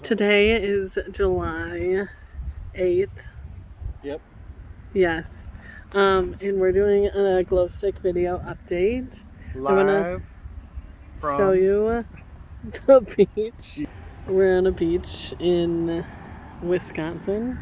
Today is July 8th. Yep. Yes. And we're doing a glow stick video update. I want Live to from show you the beach. We're on a beach in Wisconsin.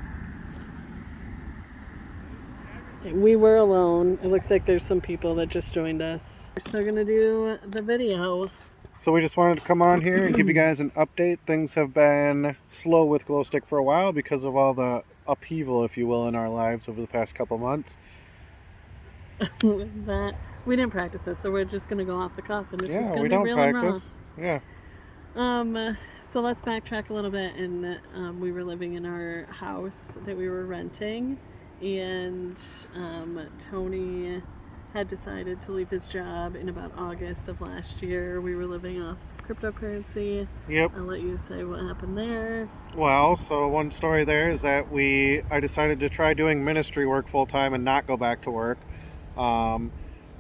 We were alone. It looks like there's some people that just joined us. We're still going to do the video. So we just wanted to come on here and give you guys an update. Things have been slow with glow stick for a while because of all the upheaval, if you will, in our lives over the past couple months. That we didn't practice this, so we're just gonna go off the cuff, and it's just gonna we be don't real practice. and raw. So let's backtrack a little bit. And we were living in our house that we were renting, and Tony had decided to leave his job in about August of last year. We were living off cryptocurrency. Yep. I'll let you say what happened there. Well, so one story there is that I decided to try doing ministry work full time and not go back to work. And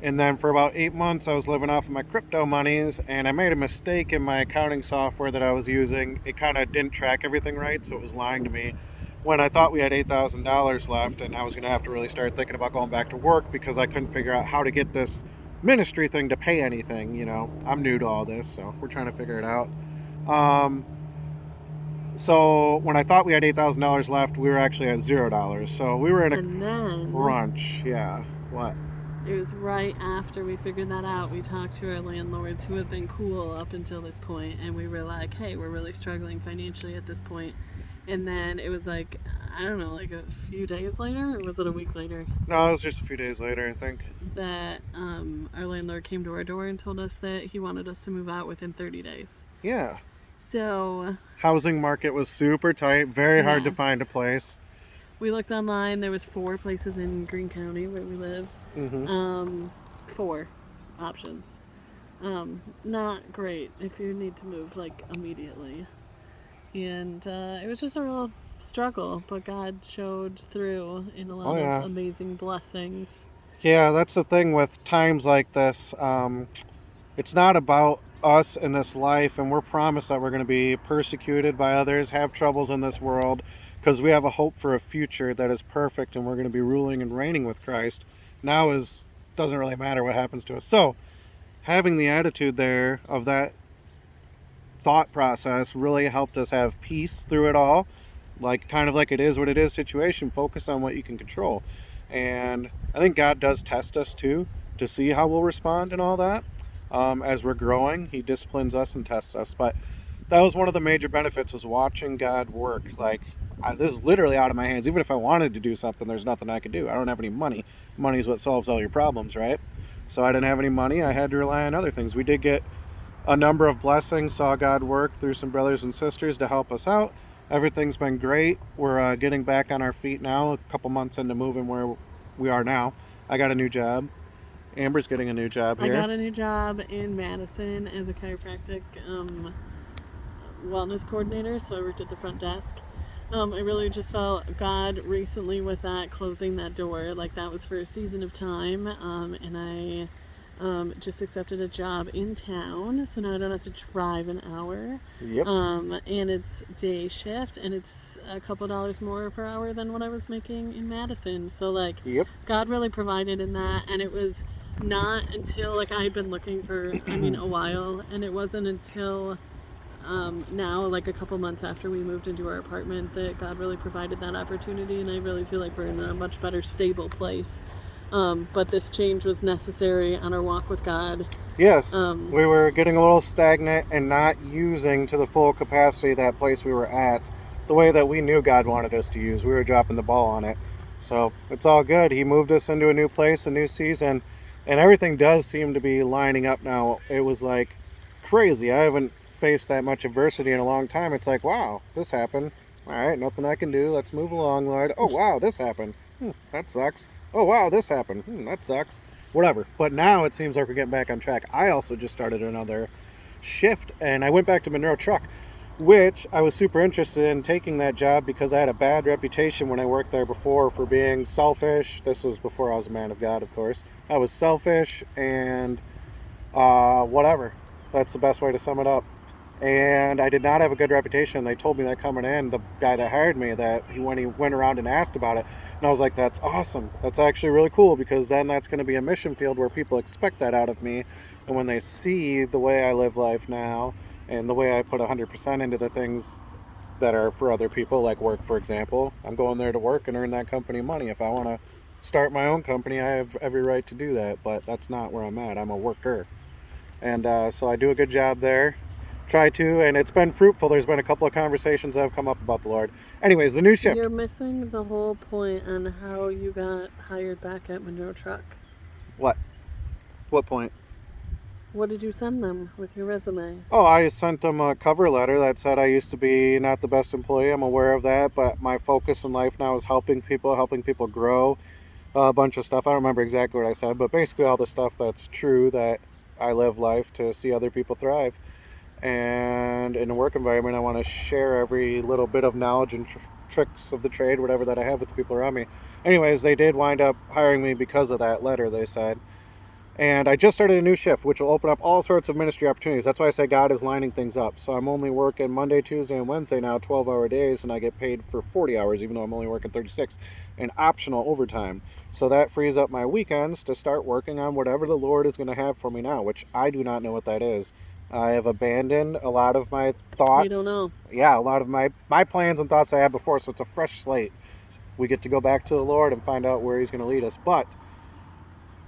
then for about 8 months, I was living off of my crypto monies, and I made a mistake in my accounting software that I was using. It kind of didn't track everything right, so it was lying to me when I thought we had $8,000 left, and I was going to have to really start thinking about going back to work because I couldn't figure out how to get this ministry thing to pay anything. I'm new to all this, so we're trying to figure it out. So when I thought we had $8,000 left, we were actually at $0. So we were in a crunch. Yeah. What? It was right after we figured that out. We talked to our landlords, who have been cool up until this point, and we were like, hey, we're really struggling financially at this point. And then it was like, I don't know, like a few days later, or was it a week later? No, it was just a few days later, I think. That our landlord came to our door and told us that he wanted us to move out within 30 days. Yeah. So housing market was super tight, very hard to find a place. We looked online. There was 4 places in Greene County where we live. 4 options. Not great if you need to move like immediately. And it was just a real struggle, but God showed through in a lot of amazing blessings. Yeah, that's the thing with times like this. It's not about us in this life, and we're promised that we're going to be persecuted by others, have troubles in this world, because we have a hope for a future that is perfect, and we're going to be ruling and reigning with Christ. Now doesn't really matter what happens to us. So having the attitude there of that thought process really helped us have peace through it all. Kind of like it is what it is situation. Focus on what you can control. And I think God does test us too, to see how we'll respond and all that. As we're growing, he disciplines us and tests us. But that was one of the major benefits, was watching God work. This is literally out of my hands. Even if I wanted to do something, there's nothing I could do. I don't have any money. Money is what solves all your problems, right? So I didn't have any money. I had to rely on other things. We did get a number of blessings, saw God work through some brothers and sisters to help us out. Everything's been great. We're getting back on our feet now, a couple months into moving where we are now. I got a new job. Amber's getting a new job here. I got a new job in Madison as a chiropractic wellness coordinator, so I worked at the front desk. I really just felt God recently with that, closing that door. That was for a season of time, and I just accepted a job in town, so now I don't have to drive an hour. Yep. And it's day shift, and it's a couple $dollars more per hour than what I was making in Madison. So yep. God really provided in that, and it was not until I had been looking for a while, and it wasn't until now, a couple months after we moved into our apartment, that God really provided that opportunity, and I really feel like we're in a much better, stable place. But this change was necessary on our walk with God. Yes, we were getting a little stagnant and not using to the full capacity that place we were at, the way that we knew God wanted us to use. We were dropping the ball on it. So it's all good. He moved us into a new place, a new season, and everything does seem to be lining up now. It was crazy. I haven't faced that much adversity in a long time. It's wow, this happened. All right, nothing I can do. Let's move along, Lord. Oh, wow, this happened. That sucks. Oh, wow, this happened. That sucks. Whatever. But now it seems like we're getting back on track. I also just started another shift, and I went back to Monroe Truck, which I was super interested in taking that job because I had a bad reputation when I worked there before for being selfish. This was before I was a man of God, of course. I was selfish and whatever. That's the best way to sum it up. and I did not have a good reputation. They told me that coming in, the guy that hired me, that when he went around and asked about it, and I was like, that's awesome. That's actually really cool, because then that's going to be a mission field where people expect that out of me. And when they see the way I live life now and the way I put 100% into the things that are for other people, like work, for example, I'm going there to work and earn that company money. If I want to start my own company, I have every right to do that, but that's not where I'm at. I'm a worker. And so I do a good job there. Try to, and it's been fruitful. There's been a couple of conversations that have come up about the Lord. Anyways, the new shift. You're missing the whole point on how you got hired back at Monroe Truck. What? What point? What did you send them with your resume? Oh, I sent them a cover letter that said I used to be not the best employee. I'm aware of that, but my focus in life now is helping people grow. A bunch of stuff. I don't remember exactly what I said, but basically all the stuff that's true, that I live life to see other people thrive. And in a work environment, I want to share every little bit of knowledge and tricks of the trade, whatever that I have, with the people around me. Anyways, they did wind up hiring me because of that letter, they said. And I just started a new shift, which will open up all sorts of ministry opportunities. That's why I say God is lining things up. So I'm only working Monday, Tuesday, and Wednesday now, 12-hour days, and I get paid for 40 hours, even though I'm only working 36, and optional overtime. So that frees up my weekends to start working on whatever the Lord is going to have for me now, which I do not know what that is. I have abandoned a lot of my thoughts. We don't know. Yeah, a lot of my plans and thoughts I had before, so it's a fresh slate. We get to go back to the Lord and find out where He's going to lead us. But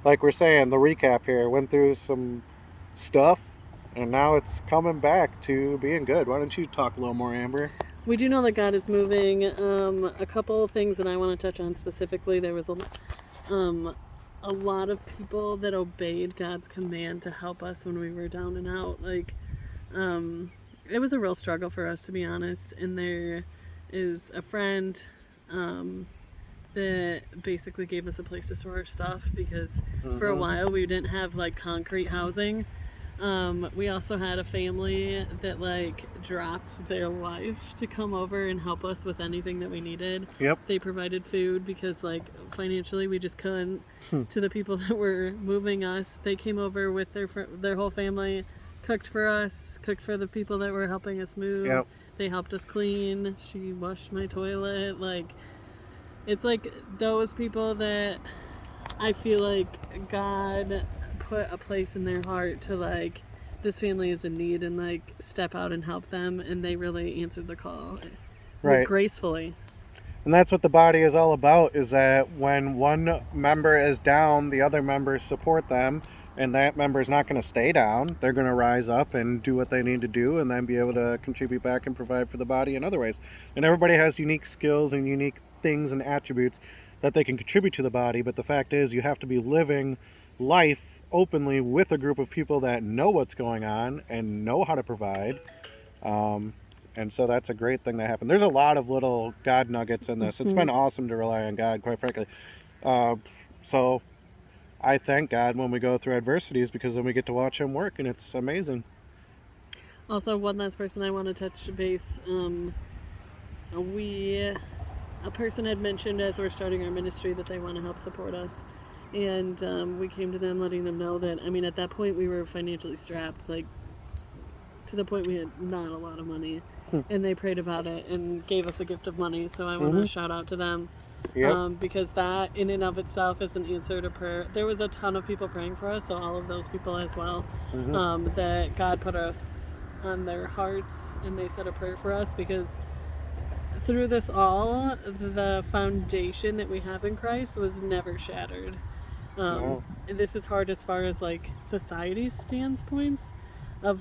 like we're saying, the recap here, went through some stuff, and now it's coming back to being good. Why don't you talk a little more, Amber? We do know that God is moving. A couple of things that I want to touch on specifically. There was a lot of people that obeyed God's command to help us when we were down and out. It was a real struggle for us, to be honest. And there is a friend that basically gave us a place to store our stuff, because for a while we didn't have concrete housing. We also had a family that dropped their life to come over and help us with anything that we needed. Yep. They provided food because financially we just couldn't. To the people that were moving us, they came over with their whole family, cooked for us, cooked for the people that were helping us move. Yep. They helped us clean. She washed my toilet. It's those people that I feel like God put a place in their heart to this family is in need, and step out and help them, and they really answered the call gracefully. And that's what the body is all about, is that when one member is down, the other members support them, and that member is not going to stay down. They're going to rise up and do what they need to do, and then be able to contribute back and provide for the body in other ways. And everybody has unique skills and unique things and attributes that they can contribute to the body, but the fact is you have to be living life openly with a group of people that know what's going on and know how to provide. And so that's a great thing that happened. There's a lot of little God nuggets in this. It's been awesome to rely on God, quite frankly. So I thank God when we go through adversities, because then we get to watch Him work, and it's amazing. Also, one last person I want to touch base. A person had mentioned as we're starting our ministry that they want to help support us. And we came to them letting them know that, at that point we were financially strapped, to the point we had not a lot of money. And they prayed about it and gave us a gift of money. So I want to shout out to them. Yep. Because that in and of itself is an answer to prayer. There was a ton of people praying for us, so all of those people as well, that God put us on their hearts, and they said a prayer for us, because through this all, the foundation that we have in Christ was never shattered. And this is hard as far as society's standpoints of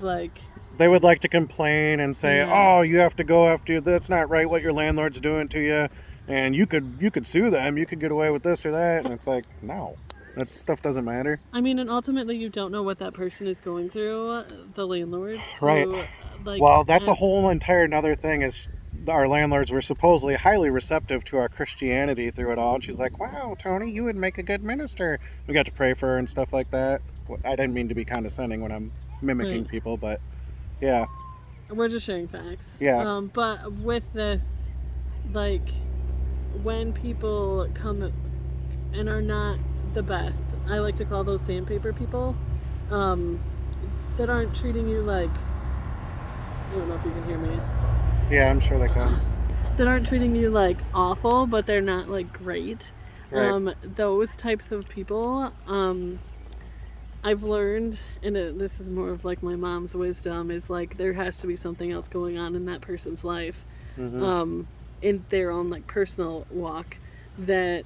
they would like to complain and say, oh, you have to go after, that's not right what your landlord's doing to you, and you could sue them, you could get away with this or that. And it's no, that stuff doesn't matter. And ultimately you don't know what that person is going through, the landlords. Right. Well, that's a whole entire another thing. Is our landlords were supposedly highly receptive to our Christianity through it all, and she's like, wow, Tony, you would make a good minister. We got to pray for her and stuff like that. I didn't mean to be condescending when I'm mimicking people, but yeah, we're just sharing facts. Yeah. But with this, when people come and are not the best, I like to call those sandpaper people, that aren't treating you I don't know if you can hear me. Yeah, I'm sure they can. That aren't treating you like awful, but they're not like great. Right. Those types of people, I've learned, and this is more of like my mom's wisdom, is like there has to be something else going on in that person's life, Mm-hmm. in their own like personal walk, that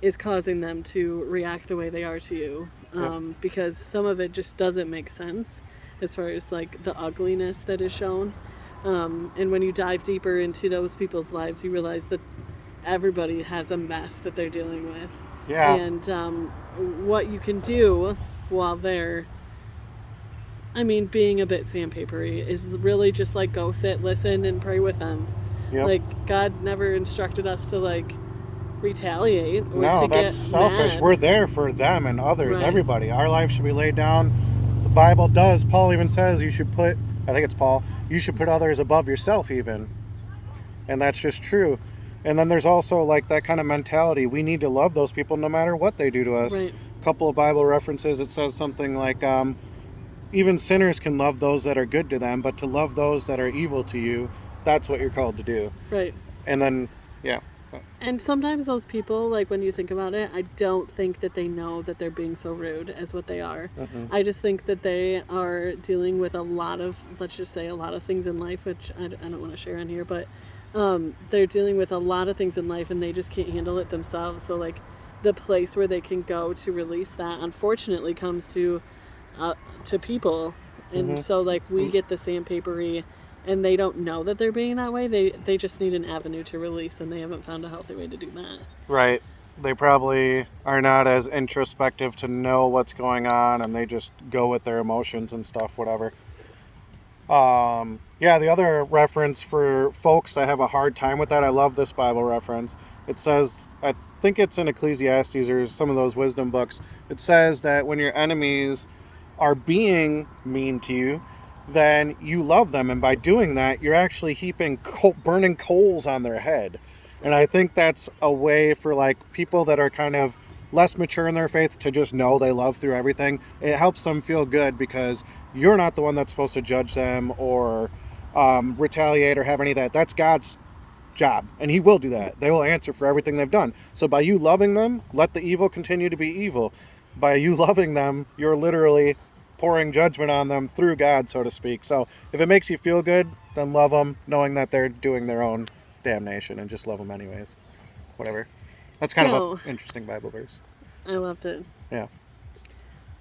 is causing them to react the way they are to you. Yep. Because some of it just doesn't make sense as far as like the ugliness that is shown. And when you dive deeper into those people's lives, you realize that everybody has a mess that they're dealing with. Yeah. And what you can do while they're, I mean, being a bit sandpapery is really just like go sit, listen, and pray with them. Yep. Like, God never instructed us to like retaliate or No, to that's get selfish. mad. We're there for them and others, Right. everybody. Our life should be laid down. The Bible does. Paul even says you should put, I think it's Paul, you should put others above yourself even. And that's just true. And then there's also like that kind of mentality. We need to love those people no matter what they do to us. Right. A couple of Bible references, it says something like, even sinners can love those that are good to them, but to love those that are evil to you, that's what you're called to do. Right. And then, yeah. And sometimes those people, like when you think about it, I don't think that they know that they're being so rude as what they are. Mm-hmm. I just think that they are dealing with a lot of, let's just say, a lot of things in life, which I don't want to share on here, but they're dealing with a lot of things in life and they just can't handle it themselves. So, like, the place where they can go to release that, unfortunately, comes to people. And Mm-hmm. so, like, we get the sandpapery and they don't know that they're being that way. They just need an avenue to release, and they haven't found a healthy way to do that. Right. They probably are not as introspective to know what's going on, and they just go with their emotions and stuff, whatever. Yeah, the other reference for folks that have a hard time with that, I love this Bible reference. It says, I think it's in Ecclesiastes or some of those wisdom books, it says that when your enemies are being mean to you, then you love them, and by doing that you're actually heaping burning coals on their head. And I think that's a way for like people that are kind of less mature in their faith to just know they love through everything. It helps them feel good because you're not the one that's supposed to judge them or retaliate or have any of that. That's God's job, and he will do that. They will answer for everything they've done. So by you loving them, let the evil continue to be evil. By you loving them, you're literally pouring judgment on them through God, so to speak. So if it makes you feel good, then love them, knowing that they're doing their own damnation, and just love them anyways. Whatever. That's kind of an interesting Bible verse. I loved it. Yeah.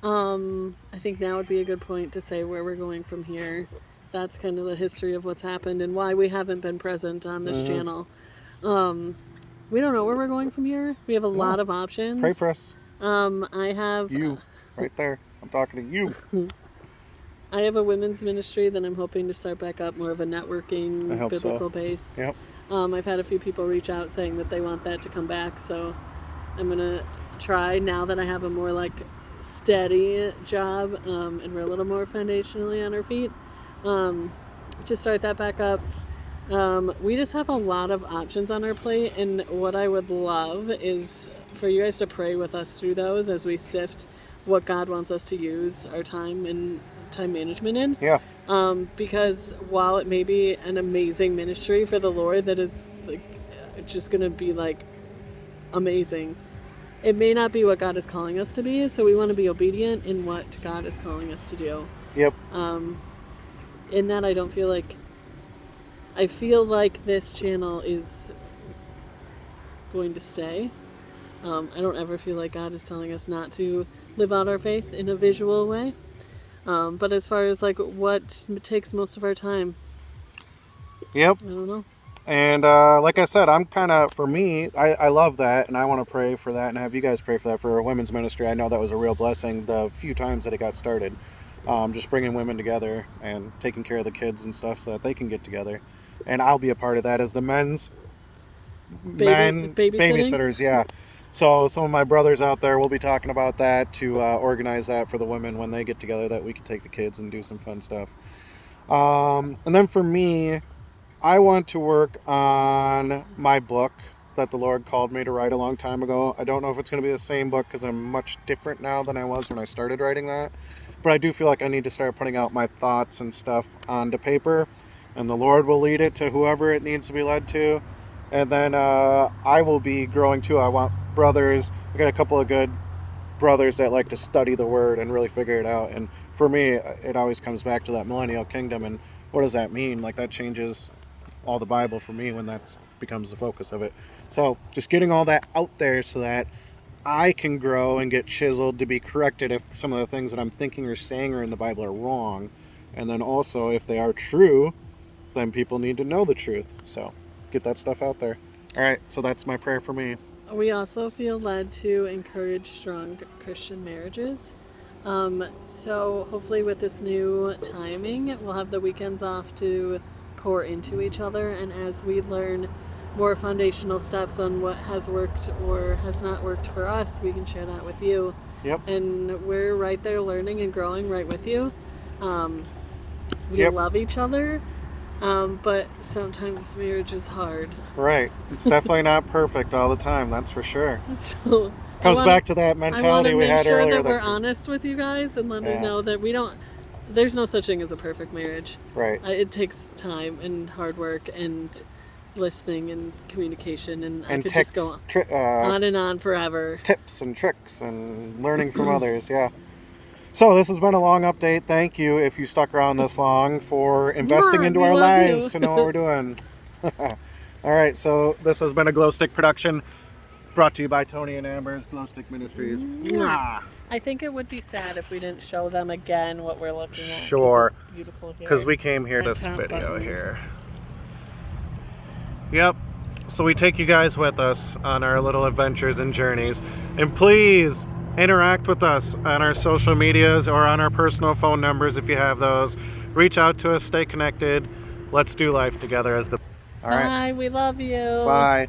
I think now would be a good point to say where we're going from here. That's kind of the history of what's happened and why we haven't been present on this channel. We don't know where we're going from here. We have a lot of options. Pray for us. I have you right there. I'm talking to you. I have a women's ministry that I'm hoping to start back up, more of a networking, biblical base. Yep. I've had a few people reach out saying that they want that to come back, so I'm gonna try now that I have a more like steady job and we're a little more foundationally on our feet to start that back up. We just have a lot of options on our plate, and what I would love is for you guys to pray with us through those as we sift what God wants us to use our time and time management in. Yeah. Because while it may be an amazing ministry for the Lord that is like just gonna be like amazing, it may not be what God is calling us to be. So we want to be obedient in what God is calling us to do. Yep. In that, I feel like this channel is going to stay. I don't ever feel like God is telling us not to live out our faith in a visual way. But as far as like what takes most of our time, Yep. I don't know. And like I said, I'm kind of, for me, I love that, and I want to pray for that and have you guys pray for that for our women's ministry. I know that was a real blessing the few times that it got started. Just bringing women together and taking care of the kids and stuff so that they can get together. And I'll be a part of that as the men's babysitters. Yeah. So some of my brothers out there will be talking about that to organize that for the women when they get together, that we can take the kids and do some fun stuff. And then for me, I want to work on my book that the Lord called me to write a long time ago. I don't know if it's going to be the same book because I'm much different now than I was when I started writing that. But I do feel like I need to start putting out my thoughts and stuff onto paper. and the Lord will lead it to whoever it needs to be led to. And then I will be growing too. I want brothers. I got a couple of good brothers that like to study the Word and really figure it out. And for me, it always comes back to that millennial kingdom. And what does that mean? Like, that changes all the Bible for me when that becomes the focus of it. So just getting all that out there so that I can grow and get chiseled to be corrected if some of the things that I'm thinking or saying are in the Bible are wrong. And then also, if they are true, then people need to know the truth. So get that stuff out there. All right, so that's my prayer for me. We also feel led to encourage strong Christian marriages. So hopefully with this new timing, we'll have the weekends off to pour into each other. And as we learn more foundational steps on what has worked or has not worked for us, we can share that with you. Yep. And we're right there learning and growing right with you. We Yep. love each other, but sometimes marriage is hard. Right. It's definitely not perfect all the time, that's for sure. So Comes back to that I want mentality to we make had sure earlier. that we're honest with you guys and let you Yeah. know that there's no such thing as a perfect marriage. Right. It takes time and hard work and listening and communication, and I could just go on and on forever. Tips and tricks and learning from others. Yeah. So this has been a long update. Thank you if you stuck around this long for investing into we our love you. lives to know what we're doing. All right. So this has been a Glow Stick production brought to you by Tony and Amber's Glow Stick Ministries. Mwah. I think it would be sad if we didn't show them again what we're looking at. 'Cause Sure. it's beautiful here. Because we came here That this top video button. here. Yep. So we take you guys with us on our little adventures and journeys. And please interact with us on our social medias or on our personal phone numbers if you have those. Reach out to us, stay connected. Let's do life together as the... All right. Bye. We love you. Bye.